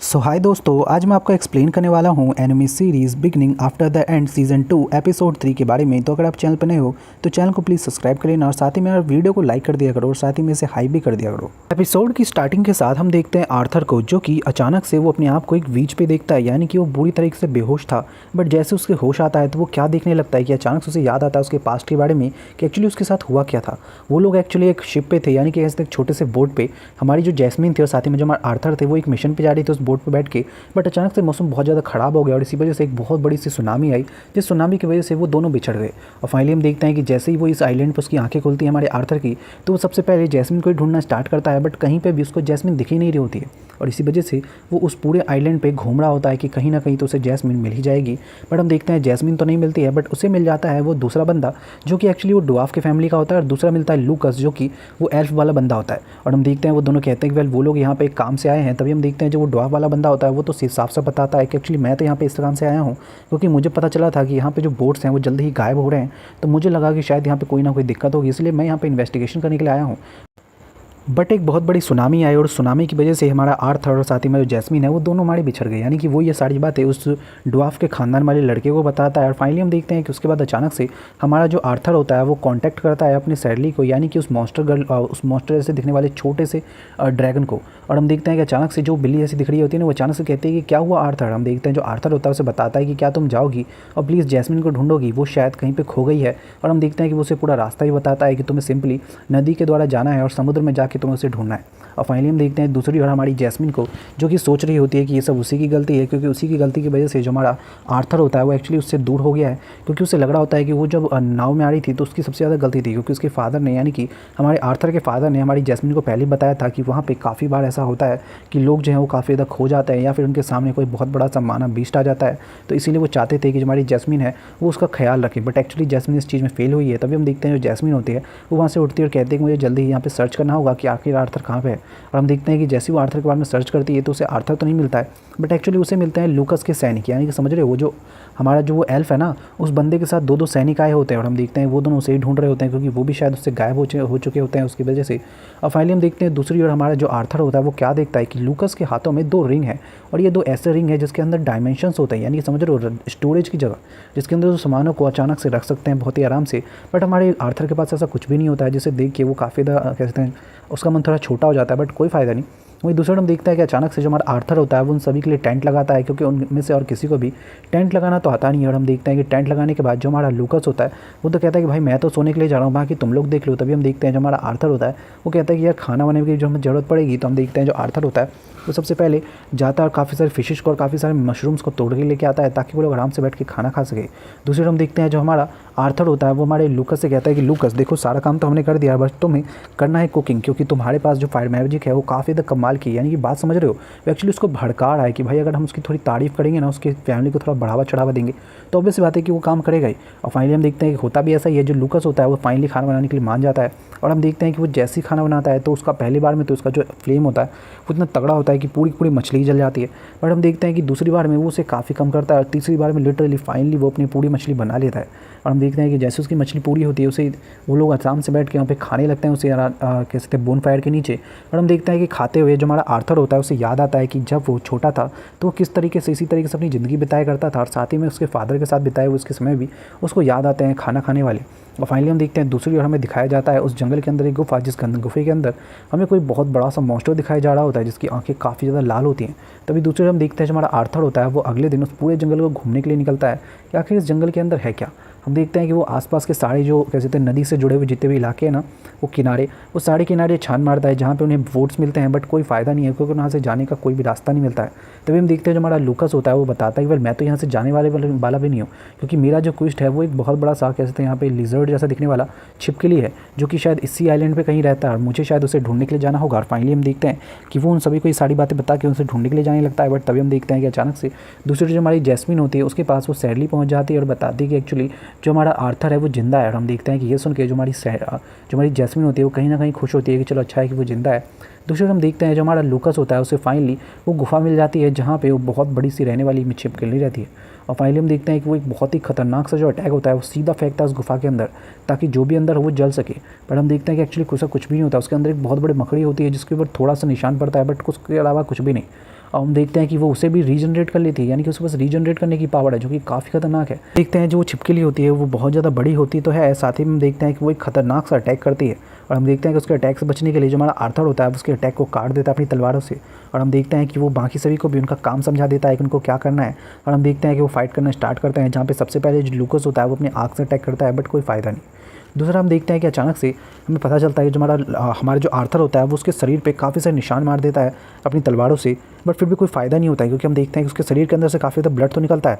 हाय दोस्तों, आज मैं आपको एक्सप्लेन करने वाला हूँ anime series beginning after the end season 2 episode 3 के बारे में। तो अगर आप चैनल पर नए हो तो चैनल को प्लीज़ सब्सक्राइब कर लेना और साथ ही में वीडियो को लाइक कर दिया करो और साथ ही में इसे हाई भी कर दिया करो। एपिसोड की स्टार्टिंग के साथ हम देखते हैं आर्थर को, जो कि अचानक से वो अपने आप को एक बीच पे देखता है, यानी कि वो बुरी तरीके से बेहोश था। बट जैसे उसके होश आता है तो वो क्या देखने लगता है कि अचानक से उसे याद आता है उसके पास्ट के बारे में कि एक्चुअली उसके साथ हुआ क्या था। वो लोग एक्चुअली एक शिप पे थे, यानी कि ऐसे एक छोटे से बोट पे हमारी जो जैस्मिन थी और साथ ही में जो हमारे आर्थर थे वो एक मिशन पे जा रही थी उस बोट पे बैठ के। बट अचानक से मौसम बहुत ज़्यादा ख़राब हो गया और इसी वजह से एक बहुत बड़ी सी सुनामी आई, जिस सुनामी की वजह से वो दोनों बिछड़ गए। और फाइनली हम देखते हैं कि जैसे ही वो इस आइलैंड पर उसकी आंखें खुलती हैं हमारे आर्थर की, तो वो सबसे पहले जैस्मिन को ही ढूंढना स्टार्ट करता है। बट कहीं पे भी उसको जैस्मिन दिख ही नहीं रही होती है और इसी वजह से वो उस पूरे आइलैंड पे घूम रहा होता है कि कहीं ना कहीं तो उसे जैस्मिन मिल ही जाएगी। बट हम देखते हैं जैस्मिन तो नहीं मिलती है, बट उसे मिल जाता है वो दूसरा बंदा जो कि एक्चुअली वो ड्वार्फ की फैमिली का होता है, और दूसरा मिलता है लूकस जो कि वो एल्फ वाला बंदा होता है। और हम देखते हैं वो दोनों कहते हैं कि वेल वो लोग यहाँ पे एक काम से आए हैं। तभी हम देखते हैं जो वो ड्वार्फ वाला बंदा होता है वो तो साफ साफ बताता है कि एक्चुअली मैं तो यहाँ पे इस काम से आया हूँ क्योंकि मुझे पता चला था कि यहाँ पे जो बोट्स हैं वो जल्दी ही गायब हो रहे हैं, तो मुझे लगा कि शायद यहाँ पे कोई ना कोई दिक्कत होगी, इसलिए मैं यहाँ पे इन्वेस्टिगेशन करने के लिए आया हूँ। बट एक बहुत बड़ी सुनामी आई और सुनामी की वजह से हमारा आर्थर और साथ ही में जो जैस्मिन है वो दोनों हमारे बिछड़ गए, यानी कि वो ये सारी बातें उस ड्वार्फ के खानदान वाले लड़के को बताता है। और फाइनली हम देखते हैं कि उसके बाद अचानक से हमारा जो आर्थर होता है वो कांटेक्ट करता है अपनी सैडली को, यानी कि उस मॉन्स्टर जैसे दिखने वाले छोटे से ड्रैगन को। और हम देखते हैं कि अचानक से जो बिल्ली ऐसी दिख रही होती है ना, वो अचानक से कहती है कि क्या हुआ आर्थर। हम देखते हैं जो आर्थर होता है उसे बताता है कि क्या तुम जाओगी और प्लीज़ जैस्मिन को ढूंढोगी, वो शायद कहीं पर खो गई है। और हम देखते हैं कि वो उसे पूरा रास्ता ही बताता है कि तुम्हें सिंपली नदी के द्वारा जाना है और समुद्र में जाके तुम्हें उसे ढूंढना है। और फाइनली हम देखते हैं दूसरी ओर हमारी जैस्मिन को, जो कि सोच रही होती है कि ये सब उसी की गलती है, क्योंकि उसी की गलती की वजह से जो हमारा आर्थर होता है वो एक्चुअली उससे दूर हो गया है। क्योंकि उसे लग रहा होता है कि वो जब नाव में आ रही थी तो उसकी सबसे ज़्यादा गलती थी, क्योंकि उसके फादर ने, यानी कि हमारे आर्थर के फादर ने हमारी जैस्मिन को पहले बताया था कि वहाँ पर काफ़ी बार ऐसा होता है कि लोग जो हैं वो काफ़ी ज़्यादा खो जाते हैं या फिर उनके सामने कोई बहुत बड़ा सा मानव बीस्ट आ जाता है। तो इसीलिए वो चाहते थे कि जो हमारी जैस्मिन है वो उसका ख्याल रखे। बट एक्चुअली जैस्मिन इस चीज़ में फेल हुई है। तभी हम देखते हैं जो जैस्मिन होती है वो वहाँ से उठती है और कहती है कि मुझे जल्दी यहाँ पे सर्च करना होगा कि आखिर आर्थर कहाँ पे है। और हम देखते हैं कि जैसे वो आर्थर के बारे में सर्च करती है तो उसे आर्थर तो नहीं मिलता है, बट एक्चुअली उसे मिलते हैं लूकस के सैनिक, यानी कि समझ रहे हो वो जो हमारा जो वो एल्फ है ना, उस बंदे के साथ दो सैनिक आए होते हैं। और हम देखते हैं वो दोनों उसे ही ढूंढ रहे होते हैं क्योंकि वो भी शायद उससे गायब हो चुके होते हैं उसकी वजह से। और फाइनली हम देखते हैं दूसरी ओर हमारा जो आर्थर होता है वो क्या देखता है कि लूकस के हाथों में 2 रिंग है, और ये 2 ऐसे रिंग है जिसके अंदर डायमेंशंस होते हैं, यानी कि समझ रहे हो स्टोरेज की जगह, जिसके अंदर जो सामानों को अचानक से रख सकते हैं बहुत ही आराम से। बट हमारे आर्थर के पास ऐसा कुछ भी नहीं होता है, जिसे देख के वो काफ़ी ज़्यादा कहते हैं उसका मन थोड़ा छोटा हो जाता है। बट कोई फ़ायदा नहीं। वहीं दूसरा हम देखता है कि अचानक से जो हमारा आर्थर होता है वो उन सभी के लिए टेंट लगाता है, क्योंकि उनमें से और किसी को भी टेंट लगाना तो आता नहीं है। और हम देखते हैं कि टेंट लगाने के बाद जो हमारा लूकस होता है वो तो कहता है कि भाई मैं तो सोने के लिए जा रहा हूँ, बाकी तुम लोग देख लो। तभी हम देखते हैं जो हमारा आर्थर होता है वो कहता है कि यार खाना बनाने की जो हमें ज़रूरत पड़ेगी। तो हम देखते हैं जो आर्थर होता है वो सबसे पहले जाता है और काफ़ी सारे फिशेस को और काफ़ी सारे मशरूम्स को तोड़ के लेके आता है ताकि वो लोग आराम से बैठ के खाना खा सके। दूसरी ओर हम देखते हैं जो हमारा आर्थर होता है वो हमारे लूकस से कहता है कि लूकस देखो सारा काम तो हमने कर दिया, बस तुम्हें करना है कुकिंग, क्योंकि तुम्हारे पास जो फायर मैजिक है वो काफ़ी ज़्यादा कमाल की, यानी कि बात समझ रहे हो। वो एक्चुअली उसको भड़का रहा है कि भाई अगर हम उसकी थोड़ी तारीफ़ करेंगे ना, उसकी फैमिली को थोड़ा बढ़ावा चढ़ावा देंगे तो ऑब्वियस बात है कि वो काम करेगा ही। और फाइनली हम देखते हैं कि होता भी ऐसा ही है, जो लूकस होता है वो फाइनली खाना बनाने के लिए मान जाता है। और हम देखते हैं कि वो जैसे ही खाना बनाता है तो उसका पहली बार में तो उसका जो फ्लेम होता है वो इतना तगड़ा होता है कि पूरी पूरी मछली जल जाती है। बट हम देखते हैं कि दूसरी बार में वो उसे काफ़ी कम करता है और तीसरी बार में लिटरली फाइनली वो अपनी पूरी मछली बना लेता है। और हम देखते हैं कि जैसे उसकी मछली पूरी होती है उसे वो लोग आराम से बैठ के वहाँ पे खाने लगते हैं उसे कह सकते हैं बोन फायर के नीचे। और हम देखते हैं कि खाते हुए जो हमारा आर्थर होता है उसे याद आता है कि जब वो छोटा था तो वो किस तरीके से इसी तरीके से अपनी ज़िंदगी बिताया करता था, और साथ ही में उसके फादर के साथ बिताए हुए उसके समय भी उसको याद आते हैं खाना खाने वाले। और फाइनली हम देखते हैं दूसरी ओर हमें दिखाया जाता है उस जंगल के अंदर एक गुफा, जिस गुफे के अंदर हमें कोई बहुत बड़ा सा मॉन्स्टर दिखाया जा रहा होता है जिसकी आंखें काफ़ी ज़्यादा लाल होती हैं। तभी दूसरी ओर हम देखते हैं जो हमारा आर्थर होता है वो अगले दिन उस पूरे जंगल को घूमने के लिए निकलता है कि आखिर इस जंगल के अंदर है क्या। हम देखते हैं कि वो आसपास के सारे जो कह सकते हैं नदी से जुड़े हुए जितने भी इलाके हैं ना, वो किनारे, वो सारे किनारे छान मारता है जहाँ पे उन्हें बोट्स मिलते हैं, बट कोई फ़ायदा नहीं है क्योंकि वहाँ से जाने का कोई भी रास्ता नहीं मिलता है। तभी हम देखते हैं जो हमारा लूकस होता है वो बताता है कि वेल मैं तो यहाँ से जाने वाला भी नहीं हूँ, क्योंकि मेरा जो क्वेस्ट है वो एक बहुत बड़ा सा कह सकते हैं यहाँ पे लिजर्ड जैसा दिखने वाला छिपकली है जो कि शायद इसी आइलैंड पे कहीं रहता है और मुझे शायद उसे ढूंढने के लिए जाना होगा। और फाइनली हम देखते हैं कि वो उन सभी को ये सारी बातें बता के उनसे ढूंढने के लिए जाने लगता है। बट तभी हम देखते हैं कि अचानक से दूसरी जो हमारी जैस्मिन होती है उसके पास वो सैडली पहुँच जाती है और बताती है कि एक्चुअली जो हमारा आर्थर है वो जिंदा है। और हम देखते हैं कि ये सुन के जो हमारी जैस्मिन होती है वो कहीं ना कहीं खुश होती है कि चलो अच्छा है कि वो जिंदा है। दूसरे हम देखते हैं जो हमारा लूकस होता है उसे फाइनली वो गुफा मिल जाती है जहाँ पे वो बहुत बड़ी सी रहने वाली छिपकली रहती है। और फाइनली हम देखते हैं कि वो एक बहुत ही खतरनाक सा जो अटैक होता है वो सीधा फेंकता है उस गुफा के अंदर ताकि जो भी अंदर हो वो जल सके। बट हम देखते हैं कि एक्चुअली कुछ भी नहीं होता, उसके अंदर एक बहुत बड़ी मकड़ी होती है जिसके ऊपर थोड़ा सा निशान पड़ता है, बट उसके अलावा कुछ भी नहीं। और हम देखते हैं कि वो उसे भी रीजनरेट कर लेती है, यानी कि उसके पास रीजनरेट करने की पावर है, जो कि काफ़ी खतरनाक है। देखते हैं जो वो छिपकली होती है वो बहुत ज़्यादा बड़ी होती तो है, साथ ही में हम देखते हैं कि वो एक खतरनाक सा अटैक करती है। और हम देखते हैं कि उसके अटैक से बचने के लिए जो हमारा आर्थर होता है उसके अटैक को काट देता है अपनी तलवारों से। और हम देखते हैं कि वो बाकी सभी को भी उनका काम समझा देता है कि उनको क्या करना है। और हम देखते हैं कि वो फाइट करना स्टार्ट करते हैं, जहाँ पे सबसे पहले जो लूकस होता है वो अपनी आँख से अटैक करता है, बट कोई फ़ायदा नहीं। दूसरा हम देखते हैं कि अचानक से हमें पता चलता है कि जो हमारा जो आर्थर होता है वो उसके शरीर पे काफ़ी सारे निशान मार देता है अपनी तलवारों से, बट फिर भी कोई फ़ायदा नहीं होता है, क्योंकि हम देखते हैं कि उसके शरीर के अंदर से काफ़ी ज़्यादा ब्लड तो निकलता है,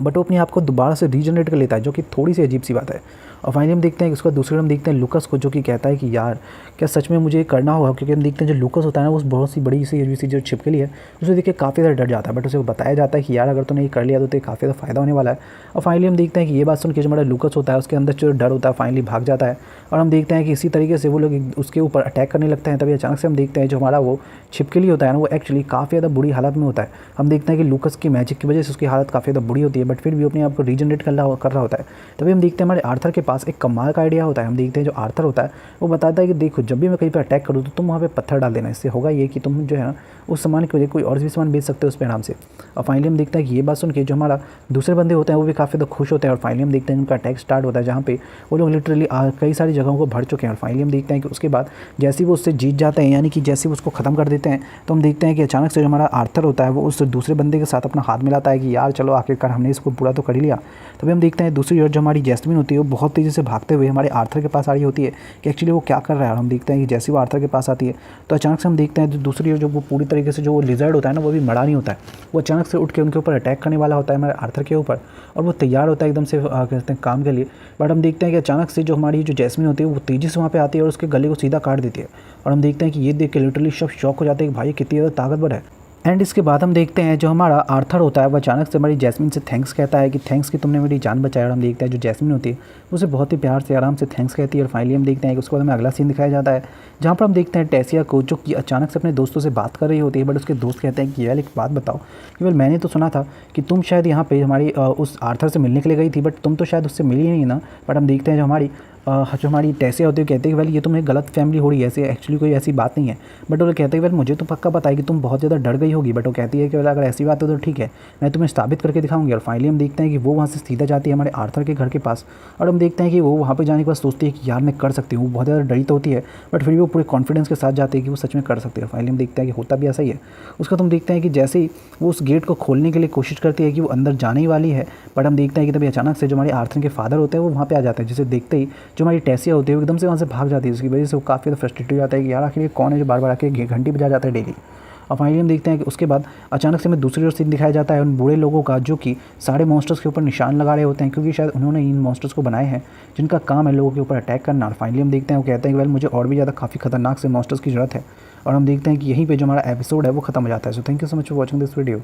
बट वो अपने आप को दोबारा से रीजनरेट कर लेता है, जो कि थोड़ी सी अजीब सी बात है। और फाइनली हम देखते हैं कि उसका दूसरे हम देखते हैं लूकस को, जो कि कहता है कि यार क्या सच में मुझे करना होगा, क्योंकि हम देखते हैं जो लूकस होता है ना वो बहुत सी बड़ी सी जो छिपकली है उसे देख के काफ़ी ज़्यादा डर जाता है, बट उसे बताया जाता है कि यार अगर तूने ये कर लिया तो काफ़ी ज़्यादा फ़ायदा होने वाला है। और फाइनली हम देखते हैं कि ये बात सुन के जो हमारा लूकस होता है उसके अंदर जो डर होता है फाइनली भाग जाता है। और हम देखते हैं कि इसी तरीके से वो लोग उसके ऊपर अटैक करने लगते हैं। तभी अचानक से हम देखते हैं जो हमारा वो छिपकली होता है ना वो एक्चुअली काफ़ी ज़्यादा बुरी हालत में होता है। हम देखते हैं कि लूकस की मैजिक की वजह से उसकी हालत काफ़ी ज़्यादा बुरी होती है, बट फिर भी अपने आप को रीजनरेट कर रहा होता है। तभी हम देखते हैं हमारे आर्थर के पास एक कमाल का आइडिया होता है। हम देखते हैं जो आर्थर होता है वो बताता है कि देखो जब भी मैं कहीं पर अटैक करूँ तो तुम वहाँ पे पत्थर डाल देना, इससे होगा ये कि तुम जो है ना उस सामान की वजह कोई और भी सामान बेच सकते हो उस पे आराम से। और फाइनली हम देखते हैं कि ये बात सुन के जो हमारा दूसरे बंदे होते हैं वो भी काफ़ी ज़्यादा खुश होते हैं। और फाइनली हम देखते हैं उनका अटैक स्टार्ट होता है, जहाँ पे वो लोग लिटरली कई सारी जगहों को भर चुके हैं। और फाइनली हम देखते हैं कि उसके बाद जैसे ही वो उससे जीत जाते हैं, यानी कि जैसे ही उसको ख़त्म कर देते हैं, तो हम देखते हैं कि अचानक से जो हमारा आर्थर होता है वो उस दूसरे बंदे के साथ अपना हाथ मिलाता है कि यार चलो आखिरकार हमने इसको पूरा तो कर ही लिया। तभी हम देखते हैं दूसरी ओर जो हमारी जैस्मिन होती है वो बहुत तेज़ी से भागते हुए हमारे आर्थर के पास आ रही होती है कि एक्चुअली वो क्या कर रहा है। और हम देखते हैं कि जैसे वो आर्थर के पास आती है तो अचानक से हम देखते हैं जो दूसरी ओर जो वो पूरी तरीके से जो लिजर्ड होता है ना वो भी मरा नहीं होता है, वो अचानक से उठ के उनके ऊपर अटैक करने वाला होता है हमारे आर्थर के ऊपर। और वो तैयार होता है एकदम से कहते हैं काम के लिए। बट हम देखते हैं कि अचानक से जो हमारी जो जैस्मिन होती है वो तेज़ी से वहाँ पे आती है और उसके गले को सीधा काट देती है। और हम देखते हैं कि ये देख के लिटरली सब शॉक हो जाते हैं कि भाई कितनी ज़्यादा ताकतवर है। एंड इसके बाद हम देखते हैं जो हमारा आर्थर होता है वो अचानक से हमारी जैस्मिन से थैंक्स कहता है कि थैंक्स कि तुमने मेरी जान बचाई। और हम देखते हैं जो जैस्मिन होती है उसे बहुत ही प्यार से आराम से थैंक्स कहती है। और फाइनली हम देखते हैं कि उसके बाद हमें अगला सीन दिखाया जाता है, जहाँ पर हम देखते हैं टेसिया को जो कि अचानक से अपने दोस्तों से बात कर रही होती है। बट उसके दोस्त कहते हैं कि यार एक बात बताओ कि वेल मैंने तो सुना था कि तुम शायद यहाँ पे हमारी उस आर्थर से मिलने के लिए गई थी, बट तुम तो शायद उससे मिली नहीं ना। बट हम देखते हैं जो हमारी टेसिया होती है कहते हैं कि वेल ये तुम्हें गलत फैमिली हो रही है, ऐसे एक्चुअली कोई ऐसी बात नहीं है। बट वो कहते हैं वेल मुझे तो पक्का पता है कि तुम बहुत ज़्यादा डर गई होगी। बट वो कहती है कि अगर ऐसी बात है तो ठीक है, मैं तुम्हें साबित करके दिखाऊंगी। और फाइनली हम देखते हैं कि वो वहाँ से सीधा जाती है हमारे आर्थर के घर के पास। और हम देखते हैं कि वो वहाँ पर जाने के बाद सोचती है कि यार मैं कर सकती हूँ। वो बहुत ज़्यादा डरी तो होती है बट फिर भी वो पूरे कॉन्फिडेंस के साथ जाती है कि वो सच में कर सकती है। फाइनली हम देखते हैं कि होता भी ऐसा ही है। उसका तुम देखते हैं कि जैसे ही वो उस गेट को खोलने के लिए कोशिश करती है कि वो अंदर जाने ही वाली है, बट हम देखते हैं कि तभी अचानक से जो हमारे आर्थर के फादर होते हैं वो वहाँ पे आ जाते हैं, जिसे देखते ही जो हमारी टेसिया होती है वो एकदम से वहाँ से भाग जाती है। उसकी वजह से वो काफ़ी ज़्यादा फ्रस्ट्रेट हो जाता है कि यार आखिर ये कौन है जो बार बार आके घंटी बजा जाता है डेली। और फाइनली हम देखते हैं कि उसके बाद अचानक से हमें दूसरी ओर सीन दिखाया जाता है उन बूढ़े लोगों का, जो कि सारे मॉन्स्टर्स के ऊपर निशान लगा रहे होते हैं, क्योंकि शायद उन्होंने इन मॉन्स्टर्स को बनाए हैं जिनका काम है लोगों के ऊपर अटैक करना। और फाइनली हम देखते हैं वो कहते हैं कि वेल मुझे और भी ज़्यादा काफ़ी खतरनाक से मॉन्स्टर्स की ज़रूरत है। और हम देखते हैं कि यहीं पे जो हमारा एपिसोड है वो खत्म हो जाता है। So thank you so much for watching this video.